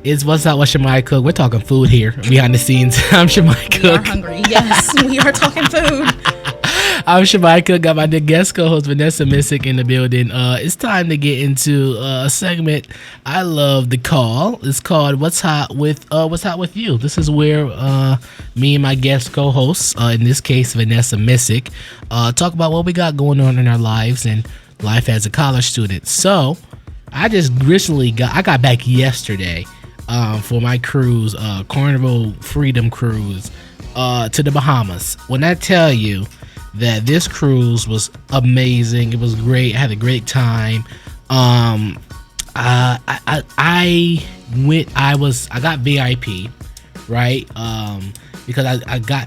It's What's Up with Shimei Cook. We're talking food here behind the scenes. I'm Shimei Cook. We are hungry. Yes, we are talking food. I'm Shimei Cook. Got my guest co-host Vanessa Missick in the building. It's time to get into a segment I love to call. It's called What's Hot with You. This is where me and my guest co-hosts, in this case Vanessa Missick, talk about what we got going on in our lives and life as a college student. So I just recently got back yesterday for my cruise, Carnival Freedom Cruise, to the Bahamas. When I tell you that this cruise was amazing, it was great. I had a great time. I got VIP, right? Because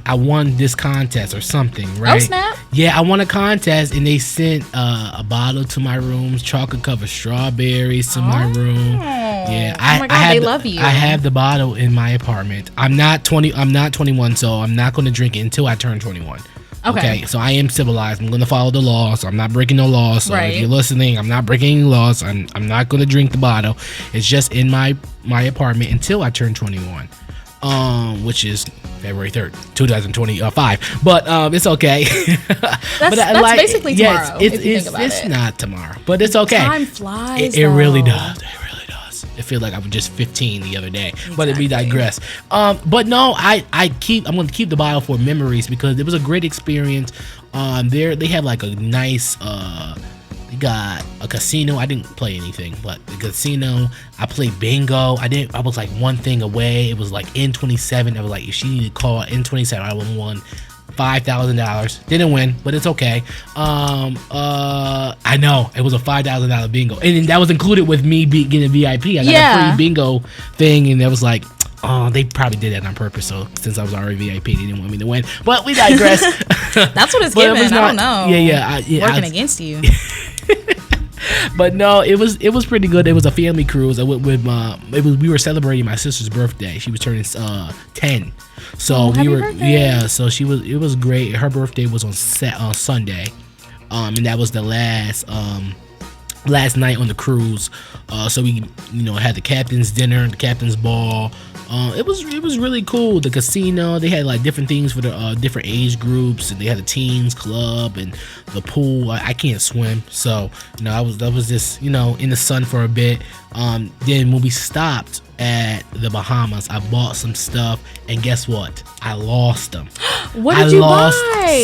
I won this contest or something, right? Oh, snap. Yeah, I won a contest and they sent a bottle to my room, chocolate covered strawberries to my room. Yeah, oh my God, they love you. I have the bottle in my apartment. I'm not 21, so I'm not going to drink it until I turn 21. Okay, so I am civilized. I'm going to follow the law, so I'm not breaking no laws. So if you're listening, I'm not breaking any laws. I'm not going to drink the bottle. It's just in my apartment until I turn 21, which is February 3rd, 2025. But it's okay. That's basically tomorrow. It's not tomorrow, but it's okay. Time flies. It really does. It really does. It feels like I was just 15 the other day. Exactly. But we digress. But no, I'm going to keep the bottle for memories because it was a great experience. They have like a nice. They got a casino. I didn't play anything, but the casino. I played bingo. I was like one thing away. It was like N27. I was like, if she needed to call N27, I would have won $5,000. Didn't win, but it's okay. I know it was a $5,000 bingo, and that was included with me getting VIP. I got a free bingo thing, and it was like, oh, they probably did that on purpose. So since I was already VIP, they didn't want me to win. But we digress. That's what it's giving. I don't know. Yeah. Working against you. But no, it was pretty good. It was a family cruise. I went with we were celebrating my sister's birthday. She was turning 10. So happy birthday. So it was great. Her birthday was on Sunday. And that was the last night on the cruise. So we had the captain's dinner, the captain's ball. It was really cool. The casino, they had like different things for the different age groups, and they had a teens club and the pool. I can't swim, so I was just in the sun for a bit. Then when we stopped at the Bahamas, I bought some stuff, and guess what? I lost them. What did you buy?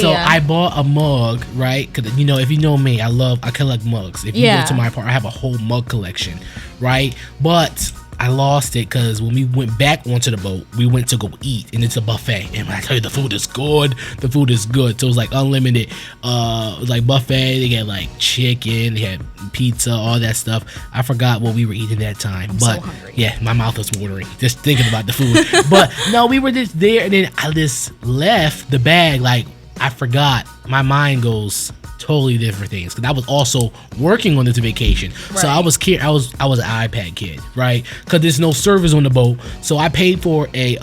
So I bought a mug, right? Because if you know me, I collect mugs. If you go to my apartment, I have a whole mug collection, right? But I lost it because when we went back onto the boat, we went to go eat, and it's a buffet. And when I tell you the food is good, the food is good. So it was like unlimited. It was like buffet. They had like chicken, they had pizza, all that stuff. I forgot what we were eating that time. But so hungry. Yeah, my mouth was watering just thinking about the food. But no, we were just there, and then I just left the bag. Like I forgot. My mind goes totally different things because I was also working on this vacation. Right. So I was an iPad kid, right? Because there's no service on the boat, so I paid for a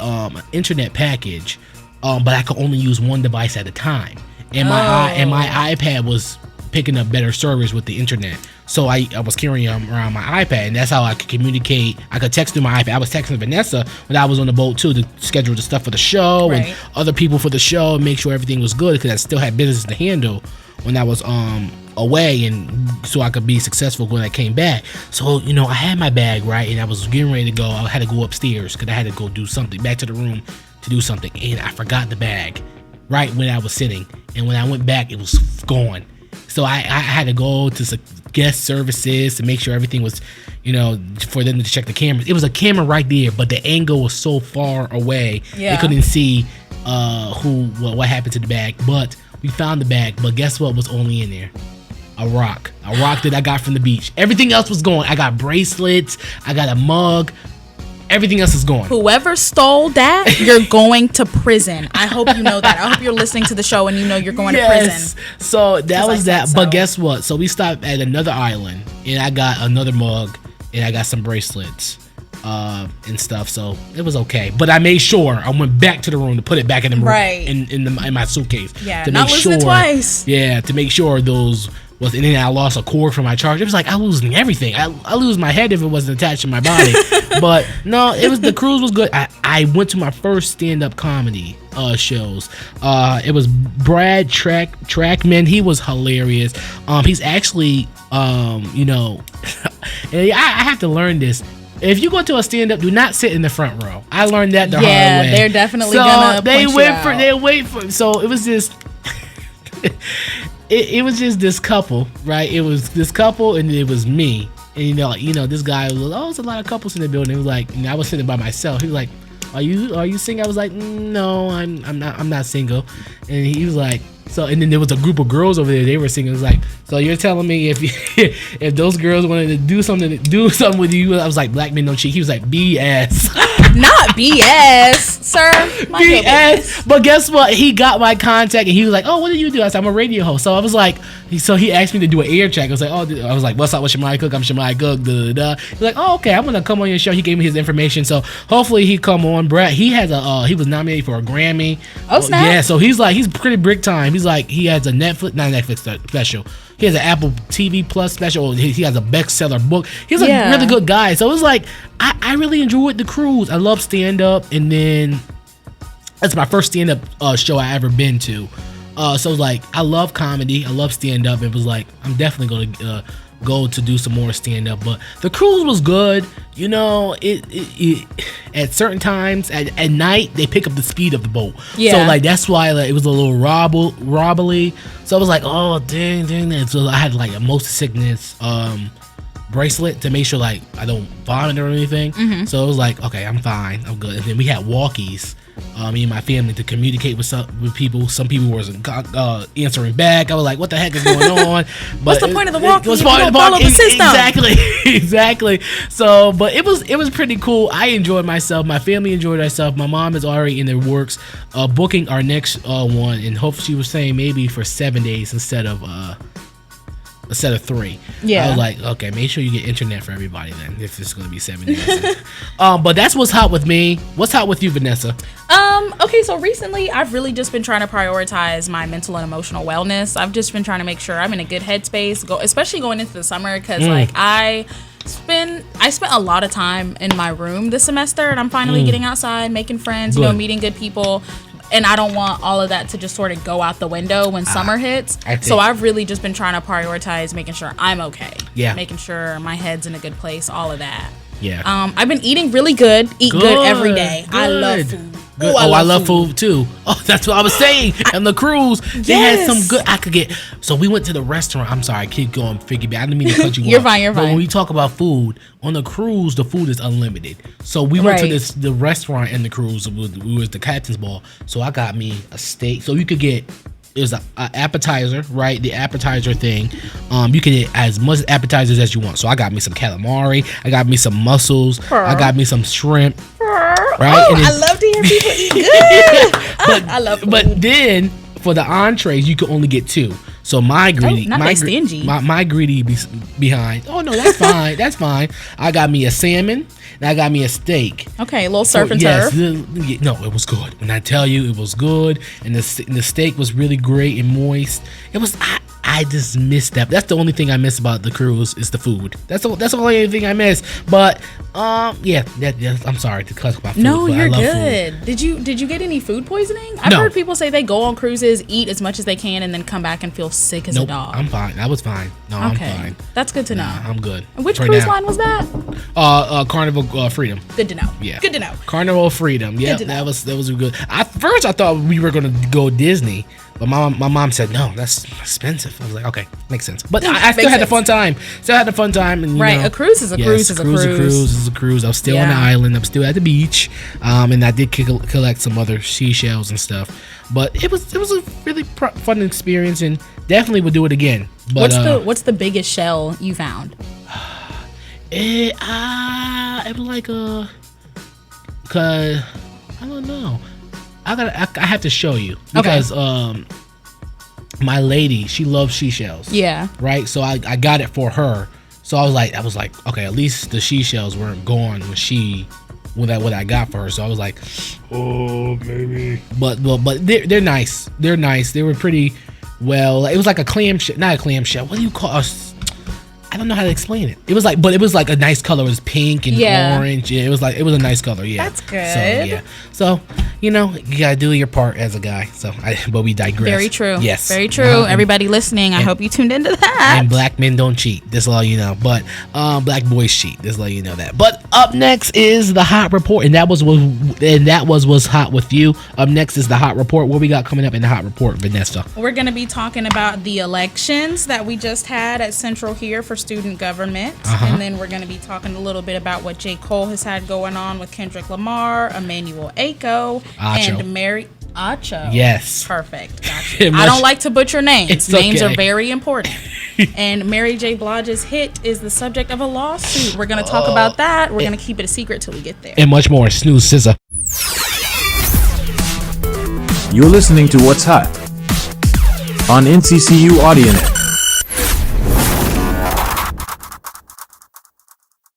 internet package, but I could only use one device at a time, and my iPad was picking up better service with the internet. So I was carrying around my iPad, and that's how I could communicate. I could text through my iPad. I was texting Vanessa when I was on the boat too to schedule the stuff for the show and other people for the show and make sure everything was good because I still had business to handle when I was away, and so I could be successful when I came back. So I had my bag right, and I was getting ready to go. I had to go upstairs because I had to go do something back to the room to do something, and I forgot the bag right when I was sitting. And when I went back, it was gone. So I had to go to guest services to make sure everything was, for them to check the cameras. It was a camera right there, but the angle was so far away, they couldn't see what happened to the bag. But we found the bag, but guess what was only in there? A rock that I got from the beach. Everything else was gone. I got bracelets, I got a mug. Everything else is gone. Whoever stole that, you're going to prison. I hope you know that. I hope you're listening to the show and you're going to prison. So that was that. But guess what? So we stopped at another island, and I got another mug, and I got some bracelets and stuff. So it was okay. But I made sure I went back to the room to put it back in the room, in my suitcase. Yeah, to not losing it twice. Yeah, to make sure those. And then I lost a cord from my charger. It was like I losing everything. I lose my head if it wasn't attached to my body. But no, the cruise was good. I went to my first stand-up comedy shows. It was Brad Trackman. He was hilarious. He's actually and I have to learn this. If you go to a stand-up, do not sit in the front row. I learned that the hard way. Yeah, they're definitely gonna point you out. They wait for. So it was just. It was just this couple, right? It was this couple, and it was me. And this guy was like, there's a lot of couples in the building. He was like, I was sitting by myself. He was like, Are you single? I was like, no, I'm not single. And he was like, and then there was a group of girls over there. They were singing. It was like, so you're telling me if those girls wanted to do something with you? I was like, black men don't cheat. He was like, BS. Not BS, sir. BS. But guess what? He got my contact and he was like, oh, what do you do? I said, I'm a radio host. So I was like, he asked me to do an air check. I was like, what's up with Shimei Cook? I'm Shimei Cook. He's like, oh, okay, I'm gonna come on your show. He gave me his information. So hopefully he come on. Brett, he was nominated for a Grammy. Oh, snap. Yeah, so he's pretty big time. He's like, he has a not Netflix special. He has an Apple TV Plus special. He has a bestseller book. He's a really good guy. So it was like, I really enjoyed the cruise. I love stand up, and then that's my first stand up show I ever been to. So it was like, I love comedy. I love stand up. It was like, I'm definitely gonna go to do some more stand up. But the cruise was good. It at certain times at night they pick up the speed of the boat. Yeah. So like that's why it was a little wobbly. So I was like, oh dang. And so I had like a motion sickness bracelet to make sure like I don't vomit or anything. Mm-hmm. So it was like, okay, I'm fine, I'm good. And then we had walkies. Me and my family to communicate with people. Some people wasn't answering back. I was like, "What the heck is going on?" But what's the point of the walk? What's the point of the walk? Exactly. So, but it was pretty cool. I enjoyed myself. My family enjoyed herself. My mom is already in the works booking our next one, and hopefully she was saying maybe for 7 days instead of 3. Yeah. I was like, okay, make sure you get internet for everybody then, if it's going to be 7 days. But that's what's hot with me. What's hot with you, Vanessa? Okay, so recently I've really just been trying to prioritize my mental and emotional wellness. I've just been trying to make sure I'm in a good headspace, especially going into the summer, because like I spent a lot of time in my room this semester, and I'm finally getting outside, making friends, meeting good people. And I don't want all of that to just sort of go out the window when summer hits. So I've really just been trying to prioritize making sure I'm okay. Yeah. Making sure my head's in a good place, all of that. Yeah. I've been eating really good. Eat good every day. Good. I love food. Good. I love food too. Oh, that's what I was saying. On the cruise, they had some good. I could get. So we went to the restaurant. I'm sorry, keep going. Figure back. I didn't mean to cut you off. You're fine. But when we talk about food on the cruise, the food is unlimited. So we went to the restaurant in the cruise. We was the captain's ball. So I got me a steak. So you could get. It was an appetizer, right? The appetizer thing. You can get as much appetizers as you want. So I got me some calamari. I got me some mussels. I got me some shrimp. Right? Oh, I love to hear people eat good. I love food. But then for the entrees, you could only get 2. So my greedy, my greedy behind. Oh no, that's fine. That's fine. I got me a salmon and I got me a steak. Okay, a little surf and turf. No, it was good. When I tell you, it was good, and the steak was really great and moist. It was. I just missed that. That's the only thing I miss about the cruise is the food. That's the only thing I miss. But I'm sorry to cut about food. No, you're good. Food. Did you get any food poisoning? I've heard people say they go on cruises, eat as much as they can, and then come back and feel sick as a dog. I'm fine. I was fine. No, okay. I'm fine. That's good to know. I'm good. And which cruise line was that? Carnival Freedom. Good to know. Yeah. Good to know. Carnival Freedom. Yeah, that was good. At first, I thought we were gonna go Disney. But my mom said, no, that's expensive. I was like, okay, makes sense. But I still had a fun time. And, a cruise is a cruise is a cruise. A cruise is a cruise. I was still on the island. I'm still at the beach. And I did collect some other seashells and stuff. But it was a really fun experience, and definitely would do it again. But what's the biggest shell you found? It was like cause I don't know. I have to show you because my lady, she loves seashells. Yeah. Right. So I got it for her. So I was like, okay, at least the seashells weren't gone when what I got for her. So I was like, oh baby. But they're nice. They're nice. They were pretty well. It was like a clam shell, not a clam shell. What do you call us? I don't know how to explain it. It was like, but it was like a nice color. It was pink and orange. Yeah, it was a nice color. Yeah, that's good. So you gotta do your part as a guy. But we digress. Very true. Yes, very true. Everybody listening, I hope you tuned into that. And black men don't cheat. That's all you know. But black boys cheat. That's all you know that. But up next is the hot report, and that was what's hot with you. Up next is the hot report. What we got coming up in the hot report, Vanessa? We're gonna be talking about the elections that we just had at Central here for student government, and then we're gonna be talking a little bit about what J. Cole has had going on with Kendrick Lamar, Emmanuel Acho, and Mary Acho. Yes, perfect. Gotcha. I don't like to butcher names. Names are very important. And Mary J. Blige's hit is the subject of a lawsuit. We're gonna talk about that. We're gonna keep it a secret till we get there. And much more. Snooze, scissor. You're listening to What's Hot on NCCU AudioNet.